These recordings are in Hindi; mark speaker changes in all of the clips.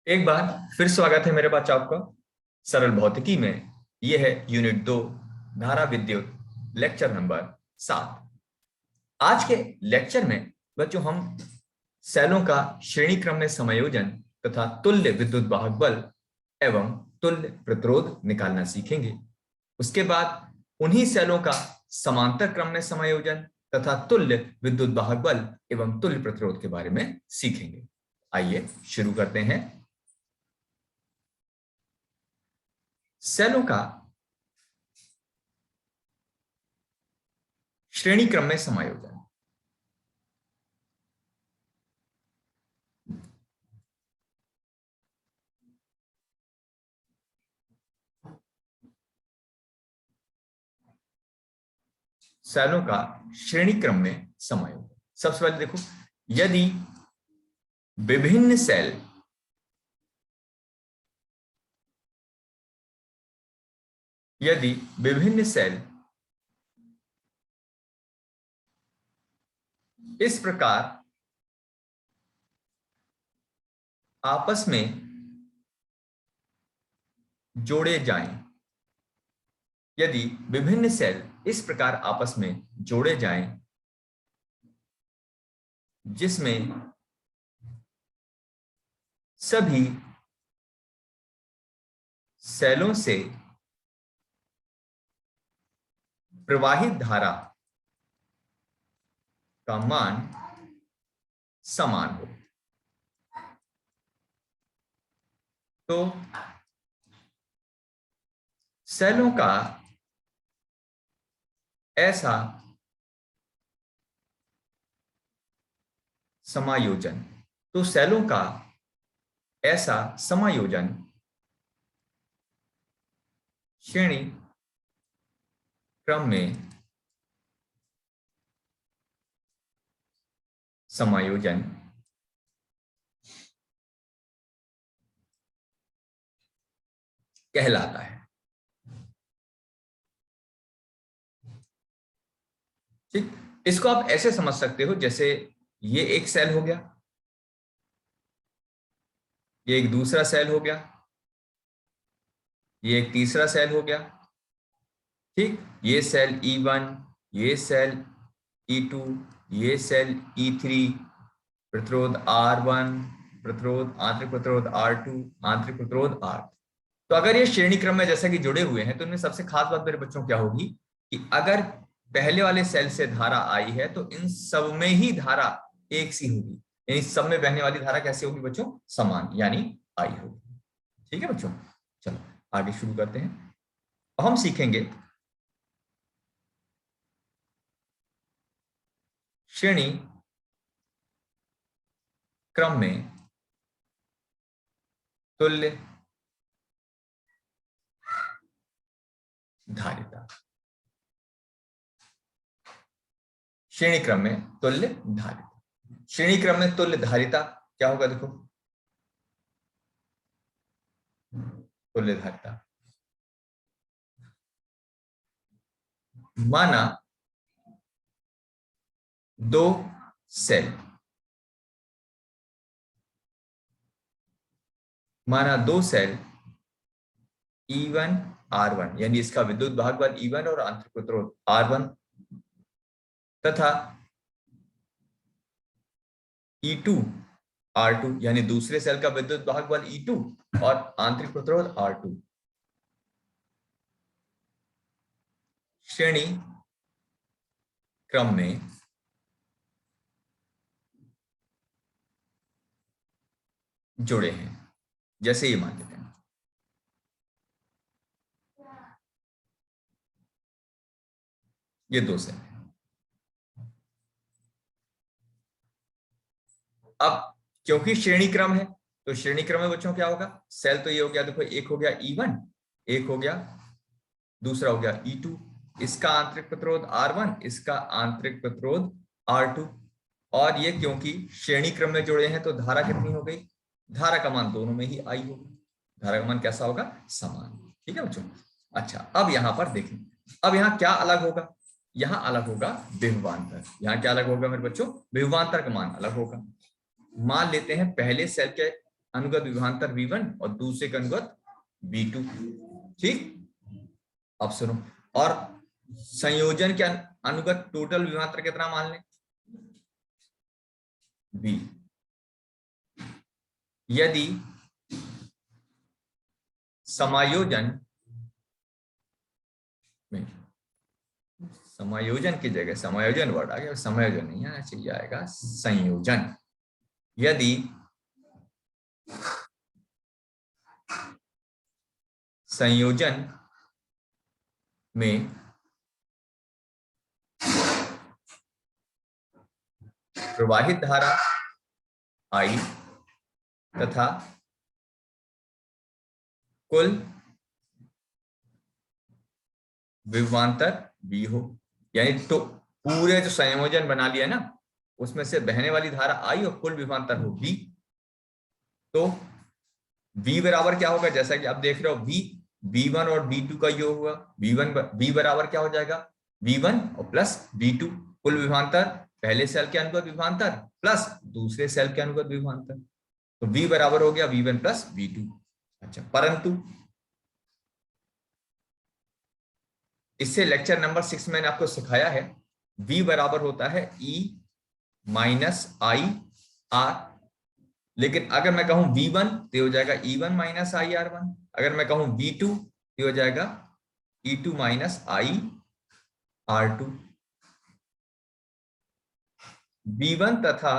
Speaker 1: एक बार फिर स्वागत है मेरे बच्चों आपका सरल भौतिकी में। यह है यूनिट 2 धारा विद्युत लेक्चर नंबर 7। आज के लेक्चर में बच्चों हम सेलों का श्रेणी क्रम में समायोजन तथा तुल्य विद्युत वाहक बल एवं तुल्य प्रतिरोध निकालना सीखेंगे। उसके बाद उन्हीं सेलों का समांतर क्रम में समायोजन तथा तुल्य विद्युत वाहक बल एवं तुल्य प्रतिरोध के बारे में सीखेंगे। आइए शुरू करते हैं। सेलों का श्रेणी क्रम में समायोजन। सेलों का श्रेणी क्रम में समायोजन। सबसे पहले देखो, यदि विभिन्न सेल इस प्रकार आपस में जोड़े जाएं, यदि विभिन्न सेल इस प्रकार आपस में जोड़े जाएं जिसमें सभी सेलों से प्रवाहित धारा का मान समान हो, तो सेलों का ऐसा समायोजन श्रेणी क्रम में समायोजन कहलाता है। ठीक, इसको आप ऐसे समझ सकते हो जैसे ये एक सेल हो गया, ये एक दूसरा सेल हो गया, ये एक तीसरा सेल हो गया। ठीक, ये सेल E1, ये सेल E2, ये सेल E3, प्रतिरोध R1, प्रतिरोध आंतरिक प्रतिरोध R2, आंतरिक प्रतिरोध R। तो अगर ये श्रेणी क्रम में जैसा कि जुड़े हुए हैं तो इनमें सबसे खास बात मेरे बच्चों क्या होगी कि अगर पहले वाले सेल से धारा आई है तो इन सब में ही धारा एक सी होगी, यानी सब में बहने वाली धारा कैसी होगी बच्चों? समान, यानी आई होगी। ठीक है बच्चों, चलो आगे शुरू करते हैं। हम सीखेंगे श्रेणी क्रम में तुल्य धारिता। श्रेणी क्रम में तुल्य धारिता, श्रेणी क्रम में तुल्य धारिता क्या होगा? देखो, तुल्य धारिता माना दो सेल, E1 R1, यानी इसका विद्युत वाहक बल E1 और आंतरिक प्रतिरोध R1 तथा E2 R2, यानी दूसरे सेल का विद्युत वाहक बल E2 और आंतरिक प्रतिरोध R2। श्रेणी क्रम में जुड़े हैं, जैसे ये मान लेते हैं ये दो सेल हैं। अब क्योंकि श्रेणी क्रम है तो श्रेणी क्रम में बच्चों क्या होगा? सेल तो ये हो गया, देखो एक हो गया E1, एक हो गया, दूसरा हो गया E2, इसका आंतरिक प्रतिरोध R1, इसका आंतरिक प्रतिरोध R2। और ये क्योंकि श्रेणी क्रम में जुड़े हैं तो धारा कितनी हो गई? धारा का मान दोनों में ही आई होगा, धारा का मान कैसा होगा? समान। ठीक है बच्चों, अच्छा अब यहां पर देखें, अब यहां क्या अलग होगा? यहां अलग होगा विभवांतर। यहां क्या अलग होगा मेरे बच्चों? विभवांतर का मान अलग होगा। मान लेते हैं पहले सेल के अनुगत विभवांतर V1 और दूसरे का अनुगत V2। ठीक, अब सुनो, और संयोजन के अनुगत टोटल विभवांतर कितना मान लें? V। यदि समायोजन में, समायोजन की जगह समायोजन वर्ड आ गया, समायोजन नहीं आना चाहिए, आएगा संयोजन। यदि संयोजन में प्रवाहित धारा I तथा कुल विभवांतर V हो, यानी तो पूरे जो संयोजन बना लिया ना, उसमें से बहने वाली धारा I और कुल विभवांतर हो V, तो V बराबर क्या होगा? जैसा कि आप देख रहे हो, V1 और V2 का योग होगा। V बराबर क्या हो जाएगा? V1 और प्लस V2, कुल विभवांतर पहले सेल के अनुगत विभवांतर प्लस दूसरे सेल के अनुगत विभवांतर, तो V बराबर हो गया V1 प्लस V2। अच्छा, परंतु इससे लेक्चर नंबर 6 मैंने आपको सिखाया है, V बराबर होता है E माइनस आई आर। लेकिन अगर मैं कहूं V1 तो हो जाएगा E1 माइनस आई R1, अगर मैं कहूं V2 तो हो जाएगा E2 माइनस आई R2। V1 तथा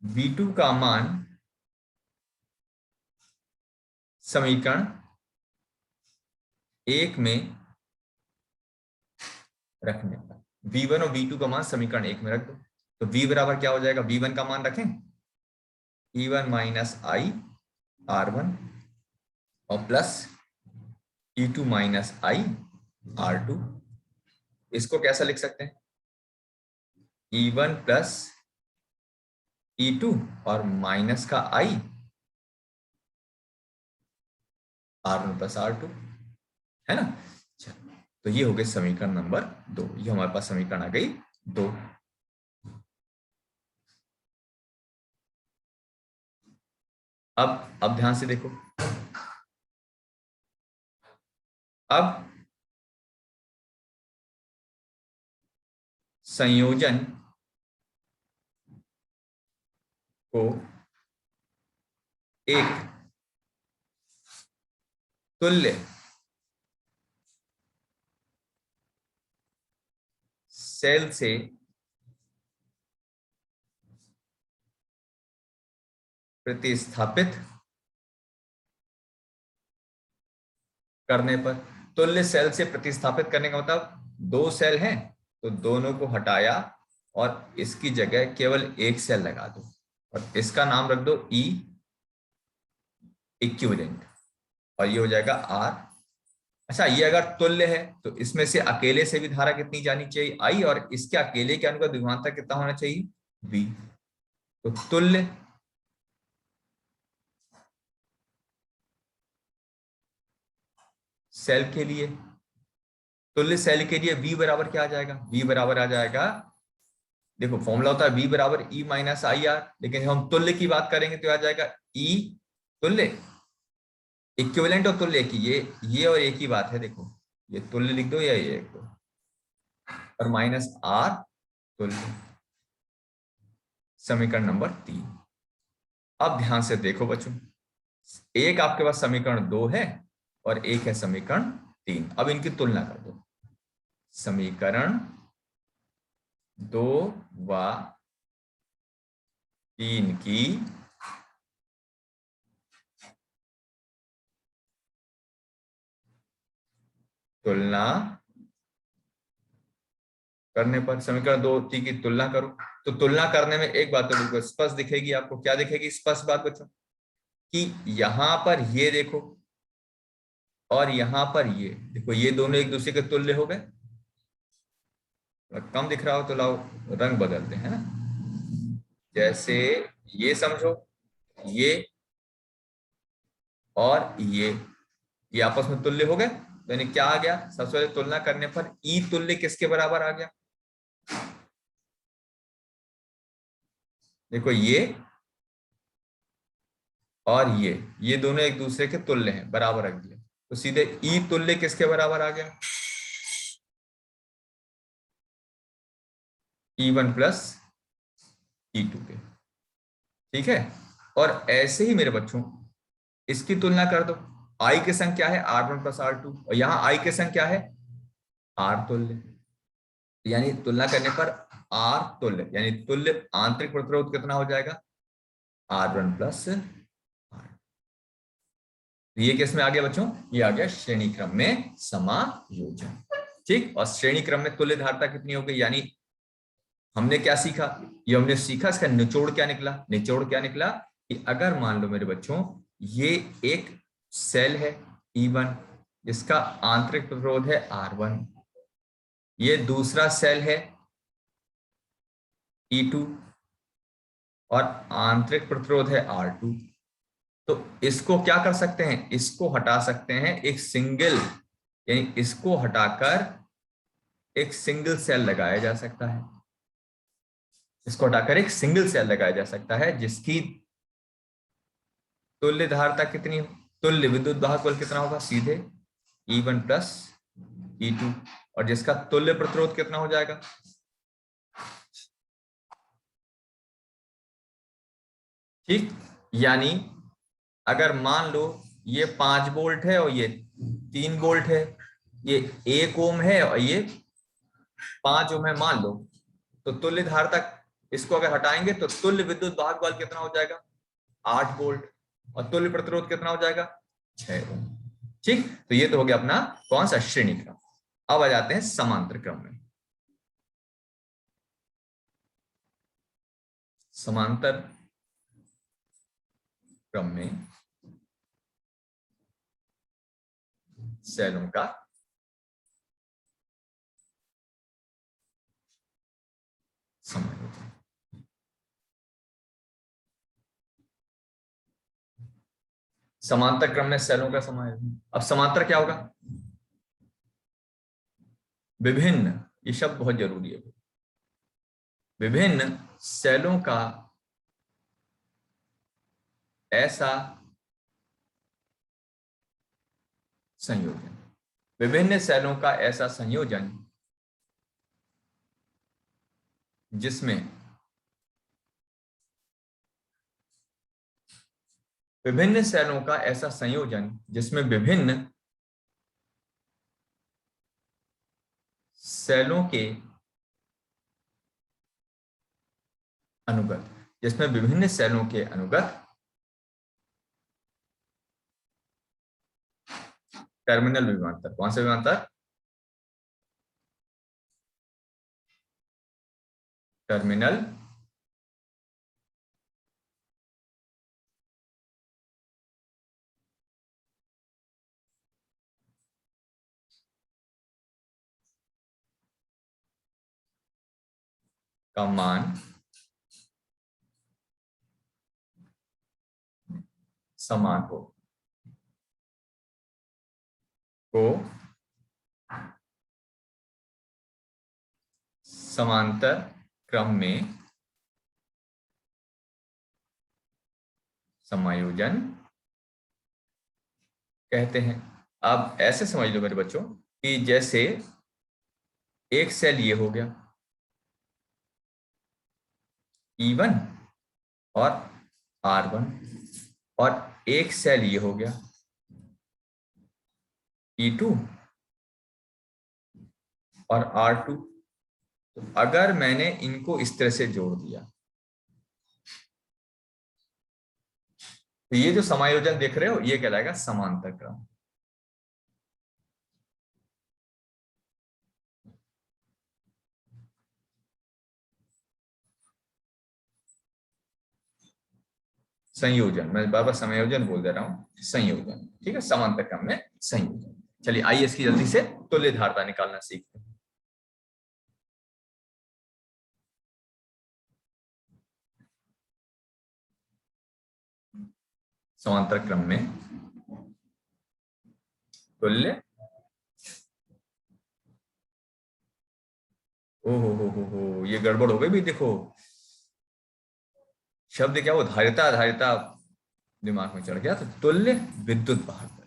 Speaker 1: V2 का मान समीकरण 1 में रखने पर, V1 और V2 का मान समीकरण 1 में रख दो, तो V बराबर क्या हो जाएगा? V1 का मान रखें E1 माइनस आई R1 और प्लस E2 माइनस आई R2। इसको कैसा लिख सकते हैं? E1 प्लस E2 और माइनस का I R1 प्लस R2, है ना? तो ये हो गए समीकरण नंबर 2। ये हमारे पास समीकरण आ गई 2। अब ध्यान से देखो, अब संयोजन को एक तुल्य सेल से प्रतिस्थापित करने पर, तुल्य सेल से प्रतिस्थापित करने का मतलब, दो सेल हैं तो दोनों को हटाया और इसकी जगह केवल एक सेल लगा दो और इसका नाम रख दो E इक्विवेलेंट और ये हो जाएगा R। अच्छा, ये अगर तुल्य है तो इसमें से अकेले से भी धारा कितनी जानी चाहिए? I, और इसके अकेले के अनुगत विभवांतर कितना होना चाहिए? V। तो तुल्य सेल के लिए, तुल्य सेल के लिए V बराबर क्या आ जाएगा? V बराबर आ जाएगा, देखो फॉर्मूला होता है V बराबर E माइनस आई आर, लेकिन हम तुल्य की बात करेंगे तो आ जाएगा E तुल्य, इक्विवेलेंट और तुल्य की, ये और एक ही बात है। देखो ये तुल्य लिख दो या ये लिख दो, और माइनस R तुल्य, समीकरण नंबर 3। अब ध्यान से देखो बच्चों, एक आपके पास समीकरण 2 है और एक है समीकरण 3। अब इनकी तुलना कर दो, समीकरण 2 व 3 की तुलना करने पर, समीकरण 2 3 की तुलना करो, तो तुलना करने में एक बात तो बिल्कुल स्पष्ट दिखेगी आपको। क्या दिखेगी स्पष्ट बात बच्चों? कि यहां पर ये देखो और यहां पर ये देखो, ये दोनों एक दूसरे के तुल्य हो गए। कम दिख रहा हो तो लाओ रंग बदलते हैं ना, जैसे ये समझो, ये और ये आपस में तुल्य हो गए, तो यानी क्या आ गया? सबसे पहले तुलना करने पर ई तुल्य किसके बराबर आ गया? देखो ये और ये दोनों एक दूसरे के तुल्य हैं, बराबर रख दिया, तो सीधे ई तुल्य किसके बराबर आ गया, E1 प्लस E2 के। ठीक है, और ऐसे ही मेरे बच्चों इसकी तुलना कर दो, आई के संग क्या है R1 प्लस R2, और यहाँ आई के संग क्या है R तुल्य, यानी तुलना करने पर R तुल्य यानी तुल्य आंतरिक प्रतिरोध कितना हो जाएगा R1 प्लस R। ये किस में आ गया बच्चों, ये आ गया श्रेणी क्रम में समायोजन। ठीक, और श्रेणी क्रम में तुल्य धारिता कितनी हो गई, यानी हमने क्या सीखा, ये हमने सीखा, इसका निचोड़ क्या निकला, निचोड़ क्या निकला कि अगर मान लो मेरे बच्चों ये एक सेल है E1 जिसका आंतरिक प्रतिरोध है R1, ये दूसरा सेल है E2 और आंतरिक प्रतिरोध है R2, तो इसको क्या कर सकते हैं, इसको हटा सकते हैं एक सिंगल, यानी इसको हटाकर एक सिंगल सेल लगाया जा सकता है, इसको हटाकर एक सिंगल सेल लगाया जा सकता है जिसकी तुल्य धारिता कितनी, तुल्य विद्युत वाहक बल कितना होगा, सीधे E1 प्लस E2, और जिसका तुल्य प्रतिरोध कितना हो जाएगा, ठीक, यानी अगर मान लो ये 5 वोल्ट है और ये 3 वोल्ट है, ये 1 ओम है और ये 5 ओम है मान लो, तो तुल्य धारिता, इसको अगर हटाएंगे तो तुल्य विद्युत वाहक बल कितना हो जाएगा 8 वोल्ट, और तुल्य प्रतिरोध कितना हो जाएगा 6 ओम। ठीक, तो ये तो हो गया अपना कौन सा श्रेणी क्रम। अब आ जाते हैं समांतर क्रम में। समांतर क्रम में सेलों का समायोजन। समांतर क्रम में सेलों का समायोजन, अब समांतर क्या होगा, विभिन्न, ये शब्द बहुत जरूरी है, विभिन्न सेलों का ऐसा संयोजन, विभिन्न सेलों का ऐसा संयोजन जिसमें विभिन्न सेलों का ऐसा संयोजन जिसमें विभिन्न सेलों के अनुगत, जिसमें विभिन्न सेलों के अनुगत टर्मिनल विभवांतर, कौन सा विभवांतर, टर्मिनल का मान समान हो, को समांतर क्रम में समायोजन कहते हैं। अब ऐसे समझ लो मेरे बच्चों कि जैसे एक सेल ये हो गया E1 और R1, और एक सेल ये हो गया E2 और R2, तो अगर मैंने इनको इस तरह से जोड़ दिया तो ये जो समायोजन देख रहे हो ये कहलाएगा समांतर क्रम। संयोजन, मैं बार बार समायोजन बोल दे रहा हूं, संयोजन, ठीक है, समांतर क्रम में संयोजन। चलिए आइए इसकी जल्दी से तुल्य धारिता निकालना सीखते हैं। समांतर क्रम में तुल्य, ओ हो, ये गड़बड़ हो गई भी, देखो शब्द क्या वो धारिता, धारिता दिमाग में चढ़ गया। तो तुल्य विद्युत वाहक बल।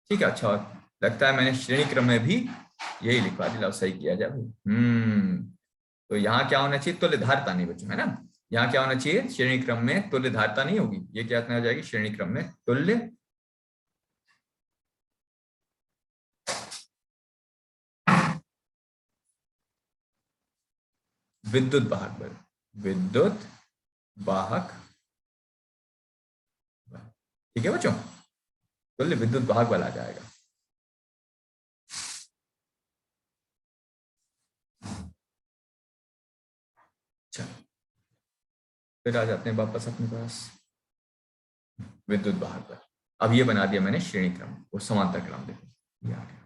Speaker 1: ठीक है, अच्छा, लगता है मैंने श्रेणी क्रम में भी यही लिखवा दिया। सही किया जाए। तो यहाँ क्या होना चाहिए? तुल्य धारिता नहीं बच्चों, है ना। यहाँ क्या होना चाहिए? श्रेणी क्रम में तुल्य धारिता नहीं होगी। ये क्या हो जाएगी? श्रेणी क्रम में तुल्य विद्युत वाहक बल। विद्युत वाहक बल। ठीक है बच्चों, तुल्य विद्युत वाहक बल आ जाएगा। अच्छा, फिर आ जाते हैं वापस अपने पास विद्युत वाहक बल। अब ये बना दिया मैंने श्रेणी क्रम और समांतर क्रम। देखो ये आ गया।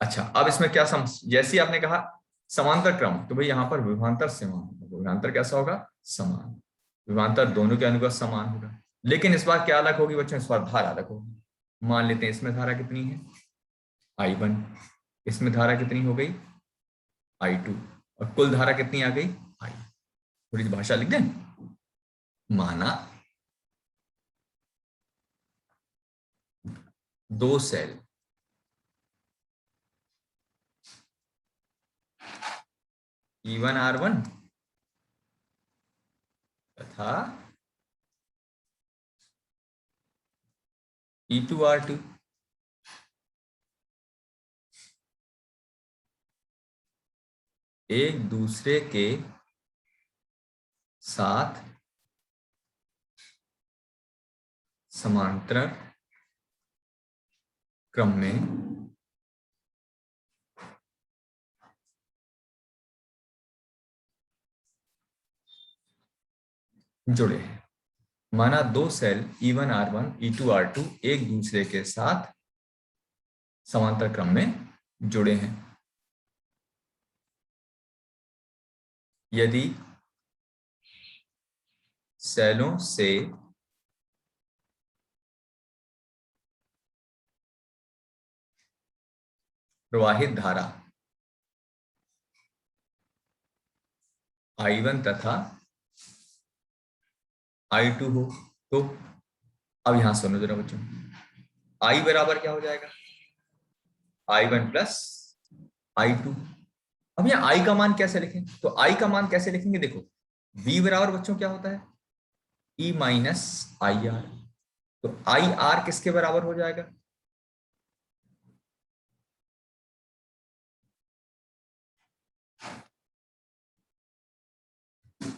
Speaker 1: अच्छा, अब इसमें क्या जैसे आपने कहा समांतर क्रम, तो भाई यहां पर विभवांतर समान। विभवांतर कैसा होगा? समान। विभवांतर दोनों के अनुगत समान होगा। लेकिन इस बार क्या अलग होगी बच्चों? इस बार धारा अलग होगी। मान लेते हैं इसमें धारा कितनी है? I1। इसमें धारा कितनी हो गई? I2। और कुल धारा कितनी आ गई? I। थोड़ी सी भाषा लिख दें। माना दो सेल E1 R1 तथा E2 R2 एक दूसरे के साथ समांतर क्रम में जुड़े हैं। माना दो cell E1 R1 E2 R2 एक दूसरे के साथ समांतर क्रम में जुड़े हैं। यदि सेलों से प्रवाहित धारा I1 तथा I2 हो, तो अब यहां सुनो जरा बच्चों, I बराबर क्या हो जाएगा? I1 plus I2। अब यहाँ I का मान कैसे लिखें? तो I का मान कैसे लिखेंगे? देखो, V बराबर बच्चों क्या होता है? E minus IR। तो IR किसके बराबर हो जाएगा?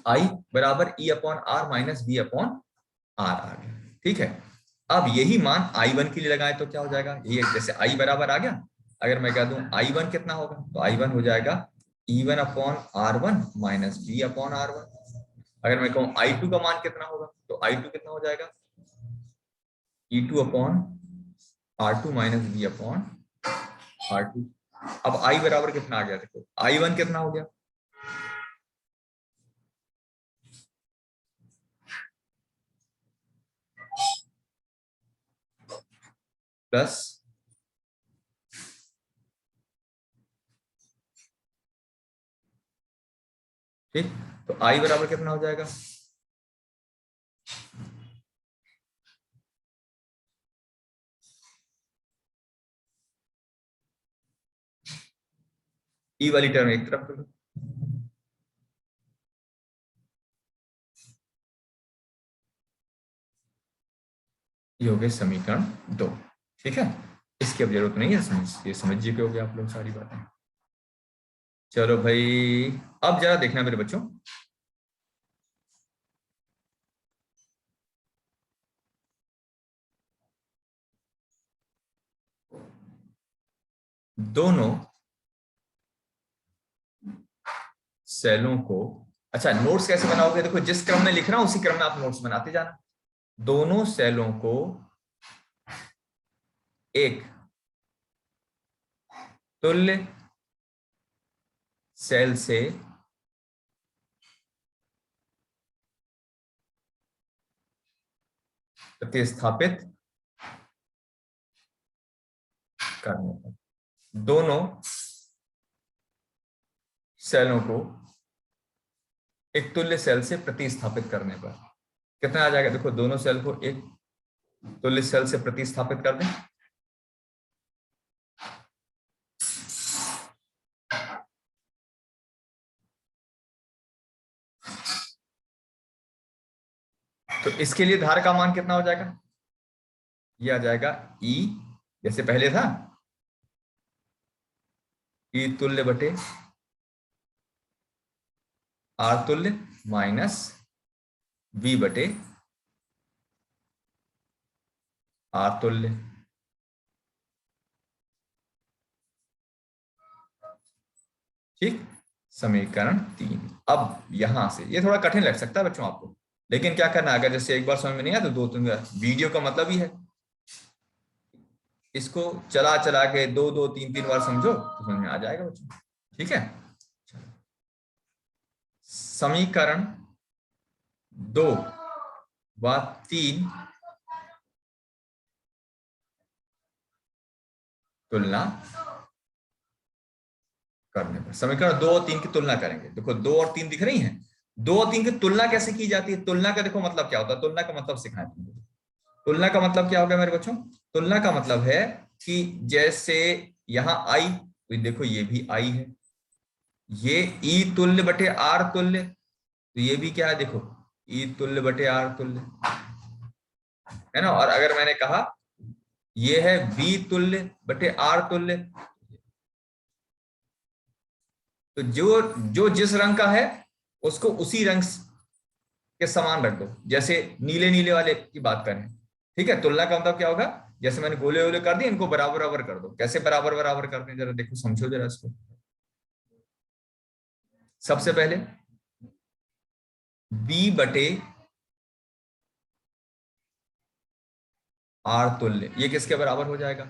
Speaker 1: I बराबर E upon R minus V upon R आ गया। ठीक है, अब यही मान I1 के लिए लगाए तो क्या हो जाएगा? ये जैसे I बराबर आ गया, अगर मैं कह दूं I1 कितना होगा, तो I1 हो जाएगा E1 upon R1 minus V upon R1। अगर मैं कहूं I2 का मान कितना होगा, तो I2 कितना हो जाएगा? E2 upon R2 minus V upon R2। अब I बराबर कितना आ गया? देखो I1 कितना हो गया? प्लस ठीक, तो I बराबर कितना हो जाएगा? E वाली टर्म एक तरफ कर लो। ये हो गए समीकरण 2। ठीक है, इसकी अब जरूरत नहीं है, ये समझिए कि हो गया आप लोग सारी बातें। चलो भाई, अब जरा देखना मेरे बच्चों, दोनों सेलों को, अच्छा नोट्स कैसे बनाओगे? देखो जिस क्रम में लिख रहा हूं उसी क्रम में आप नोट्स बनाते जाना। दोनों सेलों को एक तुल्य सेल से प्रतिस्थापित करने पर, दोनों सेलों को एक तुल्य सेल से प्रतिस्थापित करने पर कितना आ जाएगा? देखो दोनों सेल को एक तुल्य सेल से प्रतिस्थापित कर दें, तो इसके लिए धार का मान कितना हो जाएगा? ये आ जाएगा E, जैसे पहले था E तुल्य बटे R तुल्य माइनस V बटे R तुल्य। ठीक, समीकरण 3। अब यहां से ये थोड़ा कठिन लग सकता है बच्चों आपको, लेकिन क्या करना है, अगर जैसे एक बार समझ में नहीं आया तो दो तीन बार, वीडियो का मतलब ही है इसको चला चला के दो दो तीन तीन बार समझो तो समझ में आ जाएगा बच्चों। ठीक है, समीकरण 2 व 3 तुलना करने पर, समीकरण 2 और 3 की तुलना करेंगे। देखो 2 और 3 दिख रही हैं, 2 और 3 की तुलना कैसे की जाती है? तुलना का देखो मतलब क्या होता है, तुलना का मतलब सिखाएं तुमको। तुलना का मतलब क्या होगा मेरे बच्चों? तुलना का मतलब है कि जैसे यहां आई, तो देखो ये भी आई है, ये ई तुल्य बटे आर तुल्य, तो ये भी क्या है, देखो ई तुल्य बटे आर तुल्य, है ना। और अगर मैंने कहा ये है बी तुल्य बटे आर तुल्य, तो जो जो जिस रंग का है उसको उसी रंग के समान रख दो, जैसे नीले नीले वाले की बात करें। ठीक है, तुलना का मतलब क्या होगा, जैसे मैंने गोले गोले कर दिए, इनको बराबर बराबर कर दो। कैसे बराबर बराबर करते हैं जरा देखो, समझो जरा इसको। सबसे पहले बी बटे आर तुल्य, ये किसके बराबर हो जाएगा?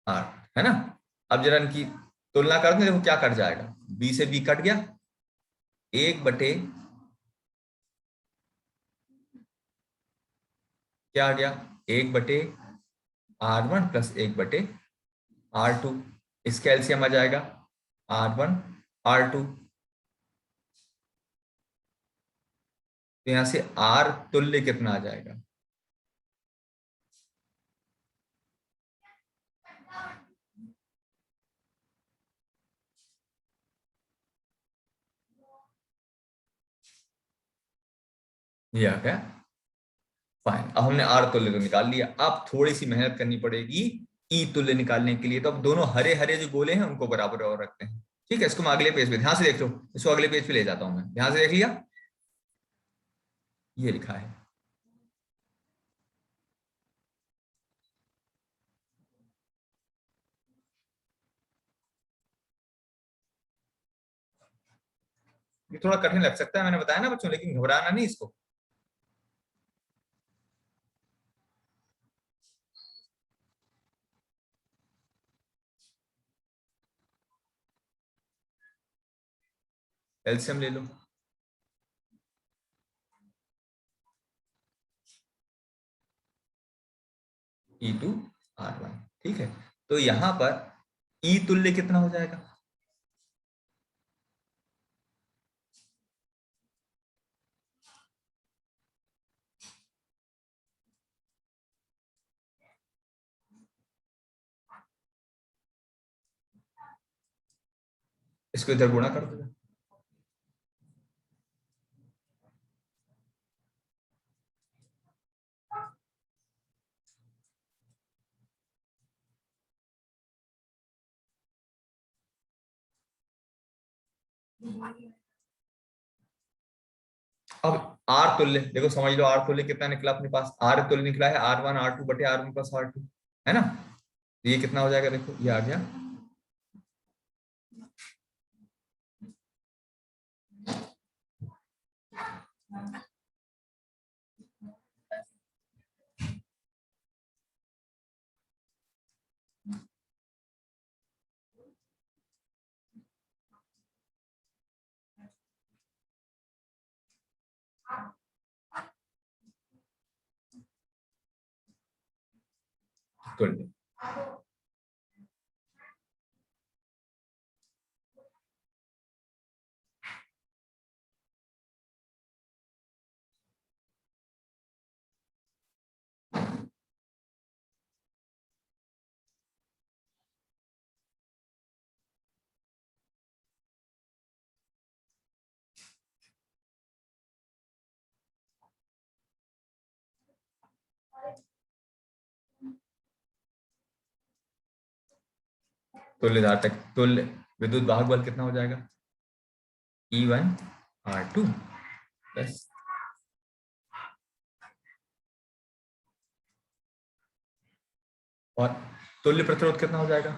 Speaker 1: आर, है ना। अब जरा इनकी तुलना करते हैं, देखो क्या कट जाएगा, बी से बी कट गया, एक बटे क्या आ गया, एक बटे R1 प्लस एक बटे R2, इसका एलसीएम आ जाएगा R1 R2, तो यहां से R तुल्य कितना आ जाएगा? ये आ गया, फाइन। अब हमने आर तुल्य तो निकाल लिया, अब थोड़ी सी मेहनत करनी पड़ेगी ई तुल्य निकालने के लिए। तो अब दोनों हरे हरे जो गोले हैं उनको बराबर और रखते हैं। ठीक है, इसको मैं अगले पेज पे ध्यान से देख लो, इसको अगले पेज पे ले जाता हूं मैं, ध्यान से देख लिया, ये लिखा है। ये थोड़ा कठिन लग सकता है, मैंने बताया ना बच्चों, लेकिन घबराना नहीं इसको। एलसीएम ले लो, E2R1। ठीक है, तो यहां पर ई तुल्य कितना हो जाएगा? इसको इधर गुणा कर दो। अब आर तुल्य देखो, समझ लो, आर तुल्य कितना निकला अपने पास, आर तुल्य निकला है R1 R2 बटे R1 प्लस R2, है ना। ये कितना हो जाएगा, देखो ये आ गया, तुल्य। तुल्य धार तक तुल्य विद्युत वाहक बल कितना हो जाएगा, E1 R2 प्लस, और तुल्य प्रतिरोध कितना हो जाएगा,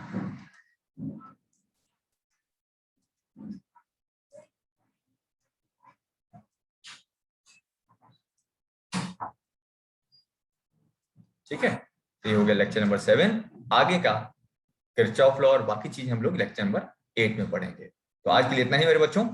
Speaker 1: ठीक है। तो ये हो गया लेक्चर नंबर 7। आगे का किरचॉफ लॉ और बाकी चीज हम लोग लेक्चर नंबर 8 में पढ़ेंगे। तो आज के लिए इतना ही मेरे बच्चों।